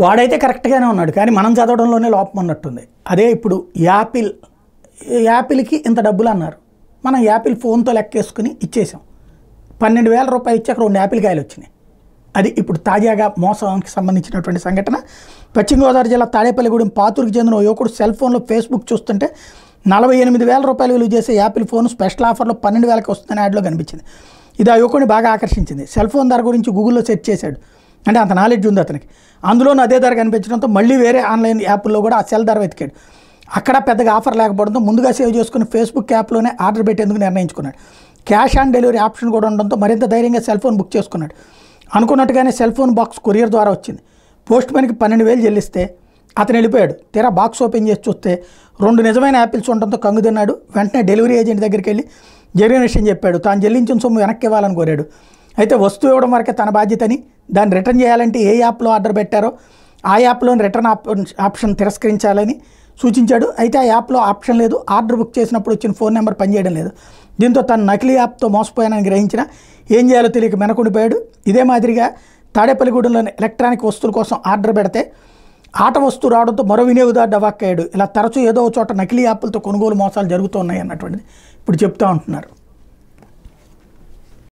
వాడైతే కరెక్ట్గానే ఉన్నాడు, కానీ మనం చదవడంలోనే లోపం ఉన్నట్టుంది. అదే ఇప్పుడు యాపిల్కి ఇంత డబ్బులు అన్నారు, మనం యాపిల్ ఫోన్తో లెక్కేసుకుని ఇచ్చేసాం. 12,000 రూపాయలు ఇచ్చాక 2 యాపిల్ కాయలు వచ్చినాయి. అది ఇప్పుడు తాజాగా మోసానికి సంబంధించినటువంటి సంఘటన. పశ్చిమ గోదావరి జిల్లా తాడేపల్లిగూడెం పాతూరుకి చెందిన ఓ యువకుడు సెల్ ఫోన్లో ఫేస్బుక్ చూస్తుంటే 48,000 రూపాయలు విలువ చేసే యాపిల్ ఫోన్ స్పెషల్ ఆఫర్లో 12,000కి వస్తుందని యాడ్లో కనిపించింది. ఇది ఆ యువకుడిని బాగా ఆకర్షించింది. సెల్ ఫోన్ ధర గురించి గూగుల్లో సెర్చ్ చేశాడు, అంటే అంత నాలెడ్జ్ ఉంది అతనికి. అందులోనూ అదే ధర కనిపించడంతో మళ్ళీ వేరే ఆన్లైన్ యాప్ల్లో కూడా ఆ సెల్ ధర వెతికాడు. అక్కడ పెద్దగా ఆఫర్ లేకపోవడంతో ముందుగా సేవ్ చేసుకుని ఫేస్బుక్ యాప్లోనే ఆర్డర్ పెట్టేందుకు నిర్ణయించుకున్నాడు. క్యాష్ ఆన్ డెలివరీ ఆప్షన్ కూడా ఉండడంతో మరింత ధైర్యంగా సెల్ ఫోన్ బుక్ చేసుకున్నాడు. అనుకున్నట్టుగానే సెల్ ఫోన్ బాక్స్ కొరియర్ ద్వారా వచ్చింది. పోస్ట్ మ్యాన్కి 12,000 చెల్లిస్తే అతను వెళ్ళిపోయాడు. తీరా బాక్స్ ఓపెన్ చేసి చూస్తే 2 నిజమైన యాపిల్స్ ఉండడంతో కంగు తిన్నాడు. వెంటనే డెలివరీ ఏజెంట్ దగ్గరికి వెళ్ళి జరిగిన విషయం చెప్పాడు. తాను చెల్లించిన సొమ్ము వెనక్కి ఇవ్వాలని కోరాడు. అయితే వస్తువు ఇవ్వడం వరకే తన బాధ్యతని, దాన్ని రిటర్న్ చేయాలంటే ఏ యాప్లో ఆర్డర్ పెట్టారో ఆ యాప్లోని రిటర్న్ ఆప్షన్ తిరస్కరించాలని సూచించాడు. అయితే ఆ యాప్లో ఆప్షన్ లేదు. ఆర్డర్ బుక్ చేసినప్పుడు వచ్చిన ఫోన్ నెంబర్ పనిచేయడం లేదు. దీంతో తను నకిలీ యాప్తో మోసపోయానని గ్రహించిన ఏం చేయాలో తెలియక మెనకుండిపోయాడు. ఇదే మాదిరిగా తాడేపల్లిగూడెంలోని ఎలక్ట్రానిక్ వస్తువుల కోసం ఆర్డర్ పెడితే ఆట వస్తువు రావడంతో మరో వినియోగదారుడు అవాక్కయ్యాడు. ఇలా తరచూ ఏదో ఒక చోట నకిలీ యాప్లతో కొనుగోలు మోసాలు జరుగుతూ ఉన్నాయి అన్నటువంటిది ఇప్పుడు చెప్తూ ఉంటున్నారు.